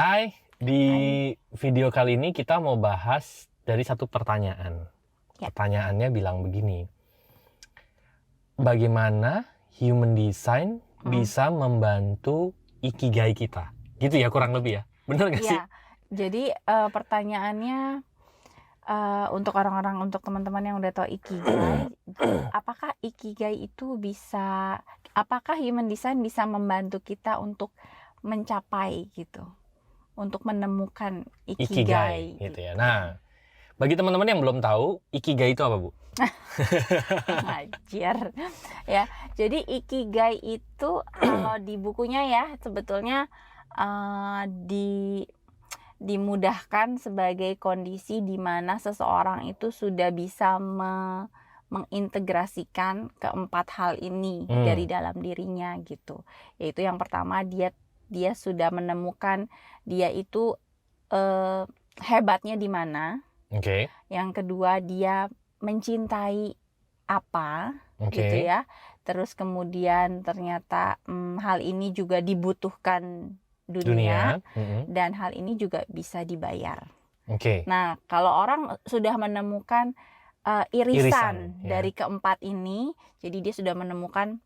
Hai, di Hai. video kali ini kita mau bahas dari satu pertanyaan. Ya. Pertanyaannya bilang begini, bagaimana human design bisa membantu ikigai kita? Gitu ya kurang lebih ya, bener gak sih? Ya, jadi pertanyaannya untuk orang-orang, untuk teman-teman yang udah tahu ikigai, apakah ikigai itu apakah human design bisa membantu kita untuk mencapai gitu, untuk menemukan ikigai Gitu ya. gitu. Nah, bagi teman-teman yang belum tahu, ikigai itu apa, Bu? Ngajar ya. Jadi ikigai itu kalau di bukunya ya sebetulnya dimudahkan sebagai kondisi di mana seseorang itu sudah bisa mengintegrasikan keempat hal ini dari dalam dirinya gitu. Yaitu yang pertama, dia sudah menemukan dia itu hebatnya di mana. Oke. Yang kedua, dia mencintai apa gitu ya. Terus kemudian ternyata hal ini juga dibutuhkan dunia. Dan hal ini juga bisa dibayar. Nah, kalau orang sudah menemukan irisan dari keempat ini, jadi dia sudah menemukan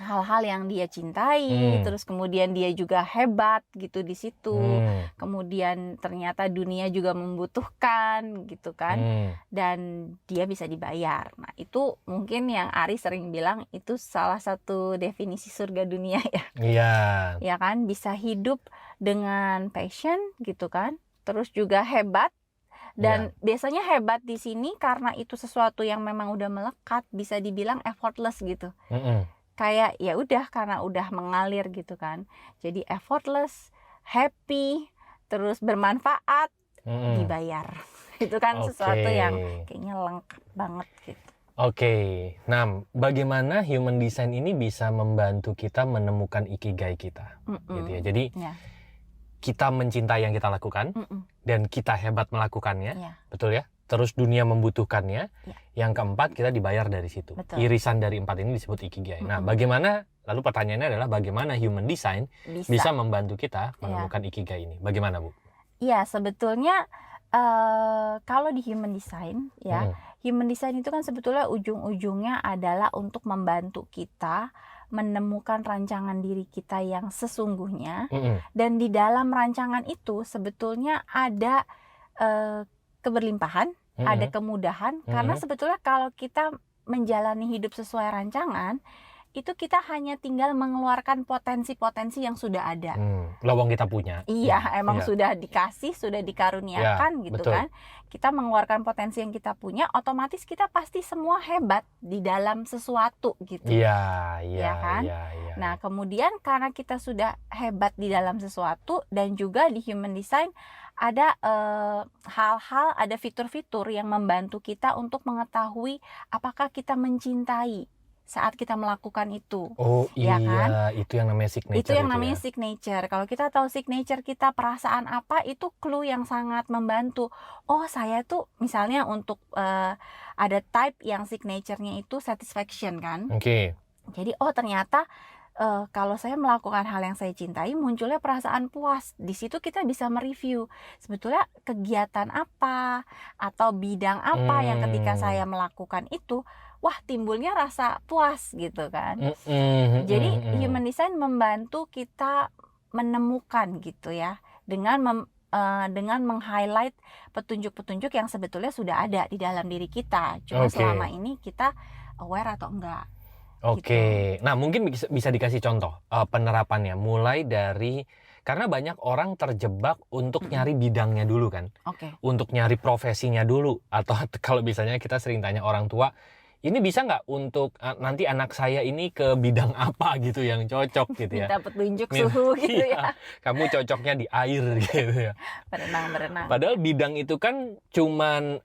hal-hal yang dia cintai, terus kemudian dia juga hebat gitu di situ. Kemudian ternyata dunia juga membutuhkan gitu kan. Dan dia bisa dibayar. Nah, itu mungkin yang Ari sering bilang itu salah satu definisi surga dunia ya. Iya. Ya kan, bisa hidup dengan passion gitu kan. Terus juga hebat. Dan biasanya hebat di sini karena itu sesuatu yang memang udah melekat, bisa dibilang effortless gitu. Kayak ya udah karena udah mengalir gitu kan. Jadi effortless, happy, terus bermanfaat, dibayar. Itu kan sesuatu yang kayaknya lengkap banget gitu. Nah bagaimana human design ini bisa membantu kita menemukan ikigai kita? Gitu ya. Jadi kita mencintai yang kita lakukan dan kita hebat melakukannya, betul ya? Terus dunia membutuhkannya. Yang keempat, kita dibayar dari situ. Betul. Irisan dari empat ini disebut ikigai. Nah, bagaimana? Lalu pertanyaannya adalah bagaimana human design bisa membantu kita menemukan ikigai ini? Bagaimana, Bu? Iya, sebetulnya kalau di human design ya, human design itu kan sebetulnya ujung-ujungnya adalah untuk membantu kita menemukan rancangan diri kita yang sesungguhnya. Dan di dalam rancangan itu sebetulnya ada keberlimpahan, ada kemudahan, karena sebetulnya kalau kita menjalani hidup sesuai rancangan, itu kita hanya tinggal mengeluarkan potensi-potensi yang sudah ada. Lowong kita punya. Iya, emang sudah dikasih, sudah dikaruniakan gitu betul. Kan. Kita mengeluarkan potensi yang kita punya, otomatis kita pasti semua hebat di dalam sesuatu gitu. Iya kan? Nah, kemudian karena kita sudah hebat di dalam sesuatu, dan juga di human design ada hal-hal, ada fitur-fitur yang membantu kita untuk mengetahui apakah kita mencintai saat kita melakukan itu. Iya kan? Itu yang namanya signature. Itu yang namanya signature. Kalau kita tahu signature kita, perasaan apa, itu clue yang sangat membantu. Oh, saya tuh misalnya untuk ada type yang signature-nya itu satisfaction kan. Jadi ternyata kalau saya melakukan hal yang saya cintai, munculnya perasaan puas. Di situ kita bisa mereview sebetulnya kegiatan apa atau bidang apa yang ketika saya melakukan itu, wah timbulnya rasa puas gitu kan. Jadi human design membantu kita menemukan gitu ya, dengan meng-highlight petunjuk-petunjuk yang sebetulnya sudah ada di dalam diri kita. Cuma selama ini kita aware atau enggak. Gitu. Nah mungkin bisa dikasih contoh penerapannya, mulai dari, karena banyak orang terjebak untuk nyari bidangnya dulu kan, untuk nyari profesinya dulu, atau kalau misalnya kita sering tanya orang tua, ini bisa nggak untuk nanti anak saya ini ke bidang apa gitu yang cocok gitu ya. Minta petunjuk suhu gitu ya. Kamu cocoknya di air gitu ya. Berenang. Padahal bidang itu kan cuman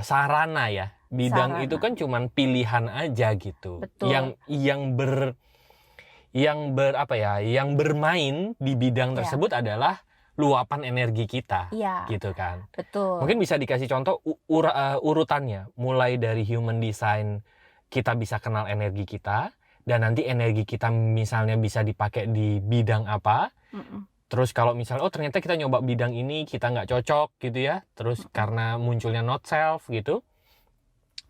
sarana ya. Bidang itu kan cuman pilihan aja gitu. Betul. Yang bermain di bidang tersebut adalah luapan energi kita, gitu kan. Betul. Mungkin bisa dikasih contoh urutannya, mulai dari human design kita bisa kenal energi kita, dan nanti energi kita misalnya bisa dipakai di bidang apa, Terus kalau misalnya ternyata kita nyoba bidang ini kita nggak cocok gitu ya, terus karena munculnya not self gitu,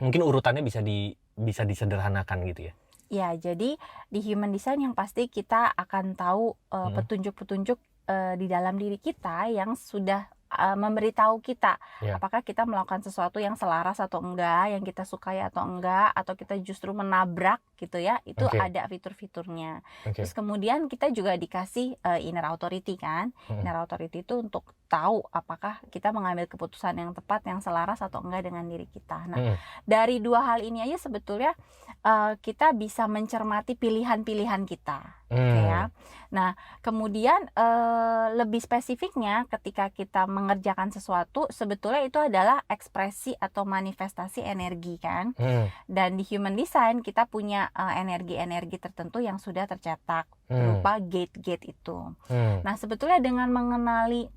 mungkin urutannya bisa disederhanakan gitu ya. Ya, jadi di human design yang pasti kita akan tahu petunjuk-petunjuk di dalam diri kita yang sudah memberitahu kita apakah kita melakukan sesuatu yang selaras atau enggak, yang kita sukai atau enggak, atau kita justru menabrak gitu ya. Itu ada fitur-fiturnya. Terus kemudian kita juga dikasih inner authority kan. Inner authority itu untuk tahu apakah kita mengambil keputusan yang tepat, yang selaras atau enggak dengan diri kita. Nah, dari dua hal ini aja sebetulnya kita bisa mencermati pilihan-pilihan kita. Ya. Nah, kemudian lebih spesifiknya ketika kita mengerjakan sesuatu, sebetulnya itu adalah ekspresi atau manifestasi energi kan. Dan di human design kita punya energi-energi tertentu yang sudah tercetak berupa gate-gate itu. Nah, sebetulnya dengan mengenali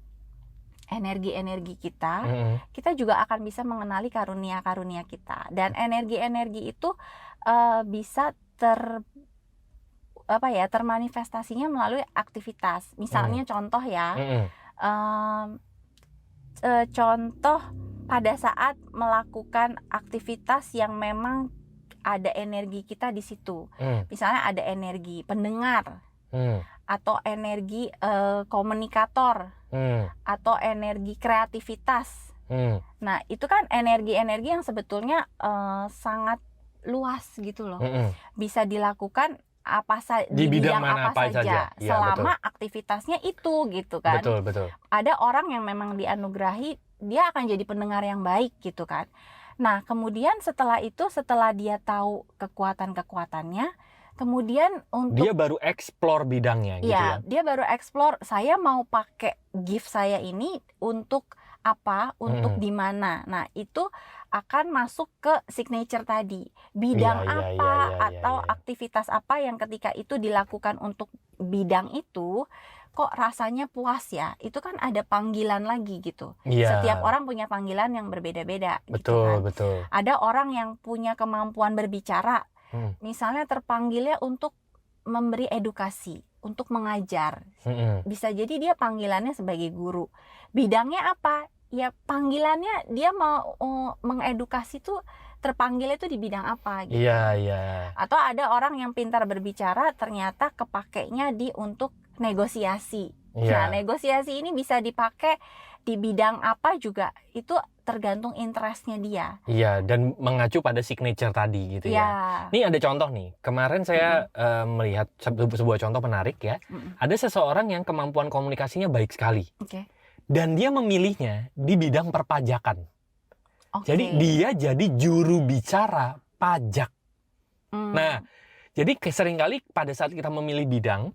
energi-energi kita, kita juga akan bisa mengenali karunia-karunia kita. Dan energi-energi itu bisa termanifestasinya melalui aktivitas. Misalnya contoh ya, contoh pada saat melakukan aktivitas yang memang ada energi kita di situ. Misalnya ada energi pendengar, atau energi komunikator, atau energi kreativitas. Nah, itu kan energi-energi yang sebetulnya sangat luas gitu loh. Bisa dilakukan di bidang apa saja ya, selama aktivitasnya itu gitu kan. Betul. Ada orang yang memang dianugerahi dia akan jadi pendengar yang baik gitu kan. Nah, kemudian setelah dia tahu kekuatan-kekuatannya, kemudian dia baru explore bidangnya gitu ya. Dia baru explore, saya mau pakai gift saya ini untuk apa, untuk di mana. Nah, itu akan masuk ke signature tadi. Bidang atau aktivitas apa yang ketika itu dilakukan untuk bidang itu kok rasanya puas ya. Itu kan ada panggilan lagi gitu. Setiap orang punya panggilan yang berbeda-beda. Betul, gitu kan. Ada orang yang punya kemampuan berbicara. Misalnya terpanggilnya untuk memberi edukasi, untuk mengajar. Bisa jadi dia panggilannya sebagai guru. Bidangnya apa? Ya panggilannya dia mau mengedukasi tuh, terpanggilnya tuh di bidang apa gitu. Atau ada orang yang pintar berbicara ternyata kepakainya untuk negosiasi. Nah, negosiasi ini bisa dipakai di bidang apa juga, itu tergantung interestnya dia. Dan mengacu pada signature tadi gitu ya. Ini ada contoh nih. Kemarin saya melihat sebuah contoh menarik ya. Ada seseorang yang kemampuan komunikasinya baik sekali. Dan dia memilihnya di bidang perpajakan. Jadi dia jadi juru bicara pajak. Nah, jadi seringkali pada saat kita memilih bidang,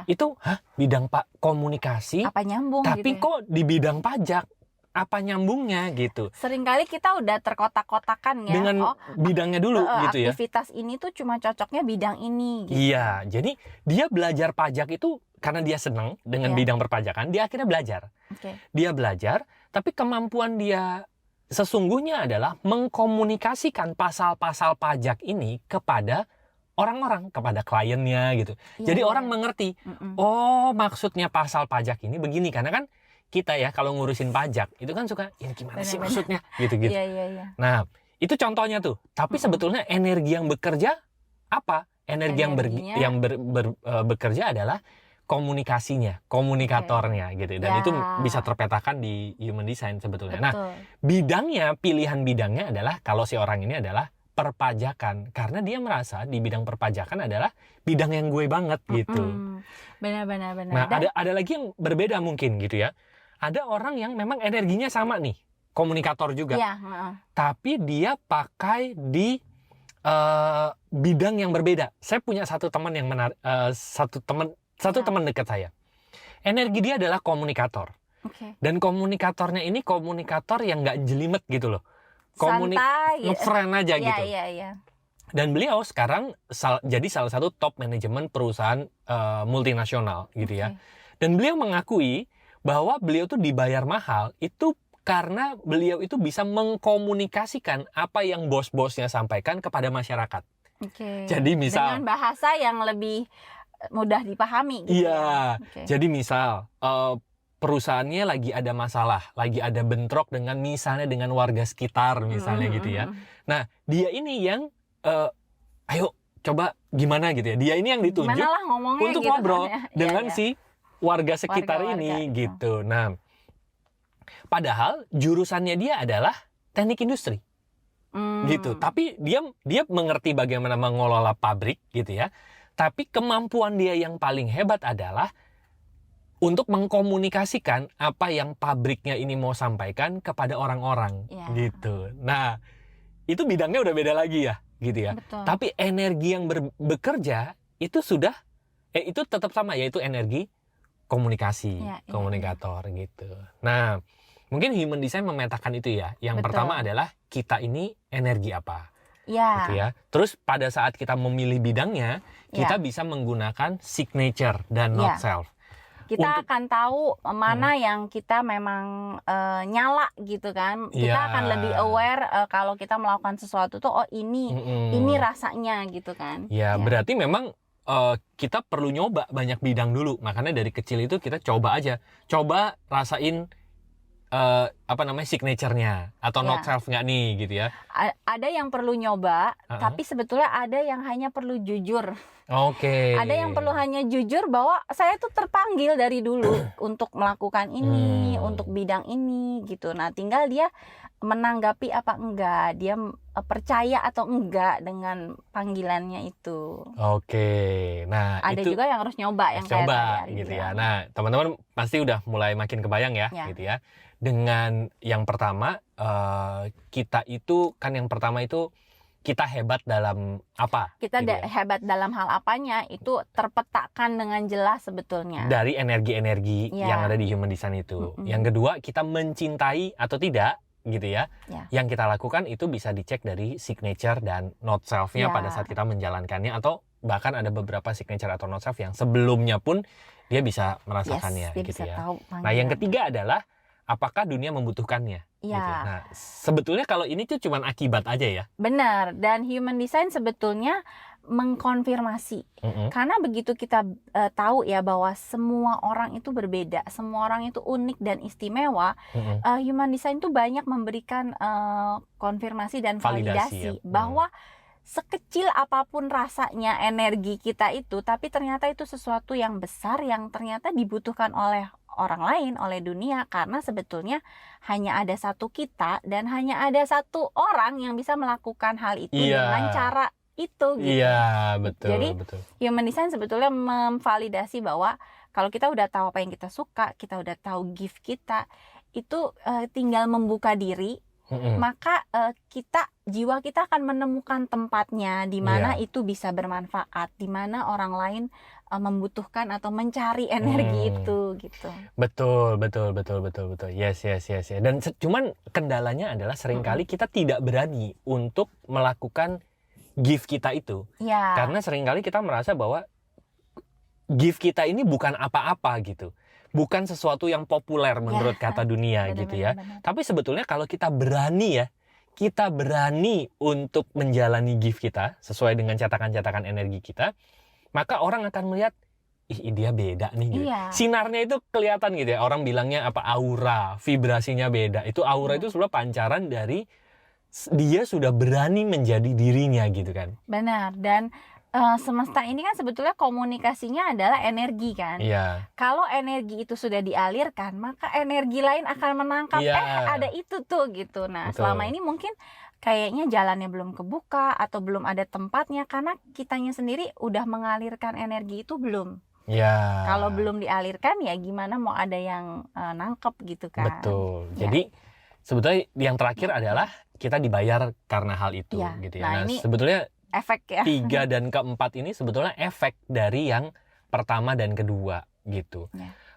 itu bidang komunikasi, apa nyambung tapi gitu ya? Kok di bidang pajak, apa nyambungnya gitu. Seringkali kita udah terkotak-kotakan ya, dengan bidangnya dulu gitu ya. Aktivitas ini tuh cuma cocoknya bidang ini gitu. Jadi dia belajar pajak itu karena dia senang dengan bidang perpajakan, dia akhirnya belajar. Dia belajar, tapi kemampuan dia sesungguhnya adalah mengkomunikasikan pasal-pasal pajak ini kepada orang-orang, kepada kliennya gitu. Jadi orang mengerti, oh maksudnya pasal pajak ini begini. Karena kan kita ya kalau ngurusin pajak itu kan suka, ini gimana sih maksudnya gitu-gitu. Nah, itu contohnya tuh. Tapi sebetulnya energi yang bekerja apa? Energi yang bekerja adalah komunikasinya, komunikatornya gitu. Dan itu bisa terpetakan di human design sebetulnya. Nah, pilihan bidangnya adalah kalau si orang ini adalah perpajakan, karena dia merasa di bidang perpajakan adalah bidang yang gue banget gitu. Benar. Nah, ada lagi yang berbeda mungkin gitu ya. Ada orang yang memang energinya sama nih, komunikator juga. Tapi dia pakai di bidang yang berbeda. Saya punya satu teman yang satu teman dekat saya. Energi dia adalah komunikator. Dan komunikatornya ini komunikator yang nggak jelimet gitu loh. Santai, ngefriend aja gitu. Dan beliau sekarang jadi salah satu top manajemen perusahaan multinasional gitu ya. Dan beliau mengakui bahwa beliau tuh dibayar mahal itu karena beliau itu bisa mengkomunikasikan apa yang bos-bosnya sampaikan kepada masyarakat. Jadi misal dengan bahasa yang lebih mudah dipahami gitu Iya. ya. Okay. Jadi misal perusahaannya lagi ada masalah, lagi ada bentrok dengan misalnya dengan warga sekitar misalnya gitu ya. Nah, dia ini yang ayo coba gimana gitu ya. Dia ini yang ditunjuk untuk gitu ngobrol kan, ya. Dengan si warga sekitar ini gitu. Nah, padahal jurusannya dia adalah teknik industri. Gitu. Tapi dia mengerti bagaimana mengelola pabrik gitu ya. Tapi kemampuan dia yang paling hebat adalah untuk mengkomunikasikan apa yang pabriknya ini mau sampaikan kepada orang-orang gitu. Nah, itu bidangnya udah beda lagi ya, gitu ya. Betul. Tapi energi yang bekerja itu sudah itu tetap sama, yaitu energi komunikasi, komunikator gitu. Nah, mungkin human design memetakan itu ya. Yang pertama adalah kita ini energi apa. Gitu ya. Terus pada saat kita memilih bidangnya, kita bisa menggunakan signature dan not self. Kita akan tahu mana yang kita memang nyala gitu kan. Kita akan lebih aware kalau kita melakukan sesuatu tuh ini rasanya gitu kan. Berarti memang kita perlu nyoba banyak bidang dulu. Makanya dari kecil itu kita coba aja. Coba rasain signature-nya atau not self nggak nih gitu ya. Ada yang perlu nyoba, tapi sebetulnya ada yang hanya perlu jujur. Ada yang perlu hanya jujur bahwa saya tuh terpanggil dari dulu untuk melakukan ini, untuk bidang ini gitu. Nah, tinggal dia menanggapi apa enggak, dia percaya atau enggak dengan panggilannya itu. Nah, ada itu juga yang harus nyoba yang coba gitu ya. Nah, teman-teman pasti udah mulai makin kebayang ya. Gitu ya. Dengan yang pertama kita itu kan yang pertama itu kita hebat dalam apa? Kita gitu hebat dalam hal apanya itu terpetakan dengan jelas sebetulnya. Dari energi-energi yang ada di human design itu. Yang kedua, kita mencintai atau tidak gitu ya. Yang kita lakukan itu bisa dicek dari signature dan not self-nya pada saat kita menjalankannya, atau bahkan ada beberapa signature atau not self yang sebelumnya pun dia bisa merasakannya dia gitu bisa ya. Tahu nah, yang ketiga adalah apakah dunia membutuhkannya? Gitu. Nah, sebetulnya kalau ini tuh cuman akibat aja ya. Benar, dan human design sebetulnya mengkonfirmasi. Karena begitu kita tahu ya bahwa semua orang itu berbeda, semua orang itu unik dan istimewa, human design itu banyak memberikan konfirmasi dan validasi bahwa sekecil apapun rasanya energi kita itu, tapi ternyata itu sesuatu yang besar yang ternyata dibutuhkan oleh orang lain, oleh dunia, karena sebetulnya hanya ada satu kita dan hanya ada satu orang yang bisa melakukan hal itu dengan cara itu gitu. Betul. Jadi betul. Human design sebetulnya memvalidasi bahwa kalau kita udah tahu apa yang kita suka, kita udah tahu gift kita, itu tinggal membuka diri. Maka jiwa kita akan menemukan tempatnya di mana itu bisa bermanfaat, di mana orang lain membutuhkan atau mencari energi itu gitu. Betul. Yes. Dan cuman kendalanya adalah seringkali kita tidak berani untuk melakukan gift kita itu. Karena seringkali kita merasa bahwa gift kita ini bukan apa-apa gitu. Bukan sesuatu yang populer menurut kata dunia gitu ya. Tapi sebetulnya kalau kita berani untuk menjalani gift kita sesuai dengan cetakan-cetakan energi kita, maka orang akan melihat, ih dia beda nih gitu. Sinarnya itu kelihatan gitu ya. Orang bilangnya apa, aura, vibrasinya beda. Itu aura itu sebenarnya pancaran dari dia sudah berani menjadi dirinya gitu kan. Benar, dan semesta ini kan sebetulnya komunikasinya adalah energi kan. Kalau energi itu sudah dialirkan, maka energi lain akan menangkap ada itu tuh gitu. Nah, selama ini mungkin kayaknya jalannya belum kebuka atau belum ada tempatnya karena kitanya sendiri udah mengalirkan energi itu belum. Kalau belum dialirkan ya gimana mau ada yang nangkep gitu kan. Betul. Jadi sebetulnya yang terakhir adalah kita dibayar karena hal itu gitu ya. Nah, ini sebetulnya efek ya. 3 dan keempat ini sebetulnya efek dari yang pertama dan kedua gitu.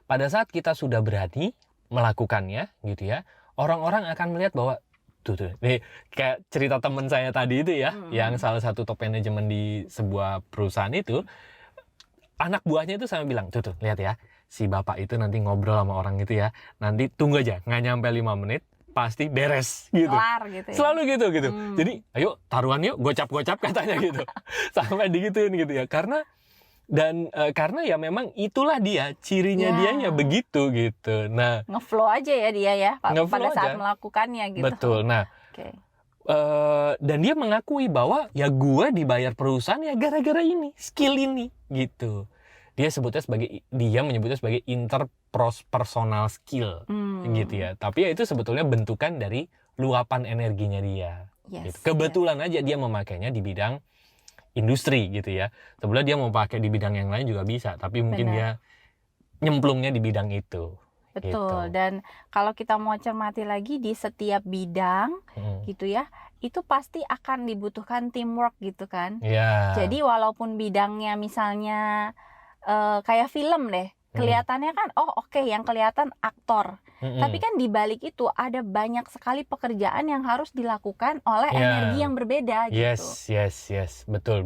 Pada saat kita sudah berani melakukannya gitu ya, orang-orang akan melihat bahwa tuh nih kayak cerita teman saya tadi itu ya, yang salah satu top manajemen di sebuah perusahaan itu, anak buahnya itu sampai bilang, tuh lihat ya, si bapak itu nanti ngobrol sama orang gitu ya, nanti tunggu aja, nggak nyampe 5 menit pasti beres gitu. Gitu ya. Selalu gitu. Jadi ayo taruhan yuk, gocap katanya gitu. Sampai digituin gitu ya. Karena Dan karena ya memang itulah dia, cirinya dia ya begitu gitu. Nah, ngeflow aja ya dia ya pada saat melakukannya gitu. Betul. Nah, dan dia mengakui bahwa ya gue dibayar perusahaan ya gara-gara ini, skill ini gitu. Dia menyebutnya sebagai interpersonal skill gitu ya. Tapi ya itu sebetulnya bentukan dari luapan energinya dia. Gitu. Kebetulan aja dia memakainya di bidang industri gitu ya. Sebenarnya dia mau pakai di bidang yang lain juga bisa, tapi mungkin dia nyemplungnya di bidang itu. Betul. Gitu. Dan kalau kita mau cermati lagi di setiap bidang gitu ya, itu pasti akan dibutuhkan teamwork gitu kan. Jadi walaupun bidangnya misalnya kayak film deh, kelihatannya kan yang kelihatan aktor. Tapi kan di balik itu ada banyak sekali pekerjaan yang harus dilakukan oleh energi yang berbeda gitu. Yes, betul.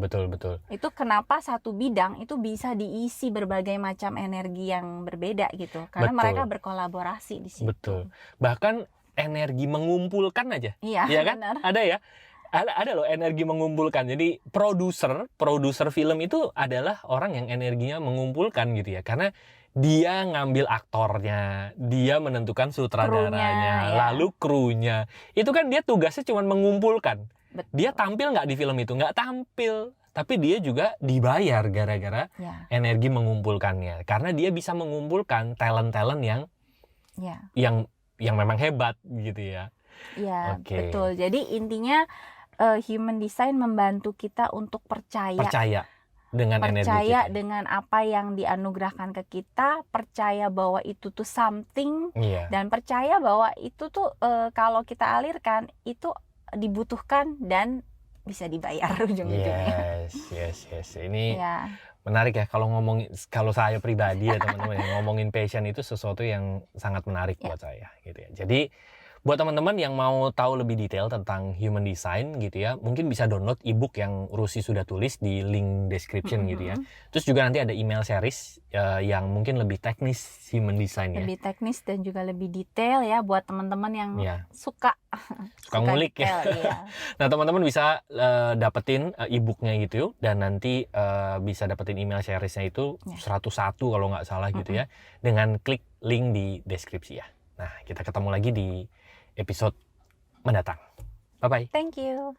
Itu kenapa satu bidang itu bisa diisi berbagai macam energi yang berbeda gitu. Karena mereka berkolaborasi di situ. Betul. Bahkan energi mengumpulkan aja. Iya kan? Benar. Ada ya. Ada loh energi mengumpulkan. Jadi produser film itu adalah orang yang energinya mengumpulkan gitu ya. Karena dia ngambil aktornya, dia menentukan sutradaranya, lalu krunya. Itu kan dia tugasnya cuma mengumpulkan. Betul. Dia tampil nggak di film itu? Nggak tampil. Tapi dia juga dibayar gara-gara energi mengumpulkannya. Karena dia bisa mengumpulkan talent-talent yang memang hebat gitu ya. Iya, betul. Jadi intinya human design membantu kita untuk percaya dengan energi kita. Dengan apa yang dianugerahkan ke kita, percaya bahwa itu tuh something, dan percaya bahwa itu tuh kalau kita alirkan itu dibutuhkan dan bisa dibayar ujung-ujungnya. Yes. Ini menarik ya kalau saya pribadi ya teman-teman ngomongin passion itu sesuatu yang sangat menarik buat saya gitu ya. Jadi buat teman-teman yang mau tahu lebih detail tentang human design gitu ya, mungkin bisa download ebook yang Rusi sudah tulis di link description gitu ya. Terus juga nanti ada email series yang mungkin lebih teknis human design ya. Lebih teknis dan juga lebih detail ya buat teman-teman yang suka ngulik ya. Nah, teman-teman bisa dapetin ebooknya gitu dan nanti bisa dapetin email seriesnya itu 101 kalau nggak salah gitu ya, dengan klik link di deskripsi ya. Nah, kita ketemu lagi di episode mendatang. Bye-bye. Thank you.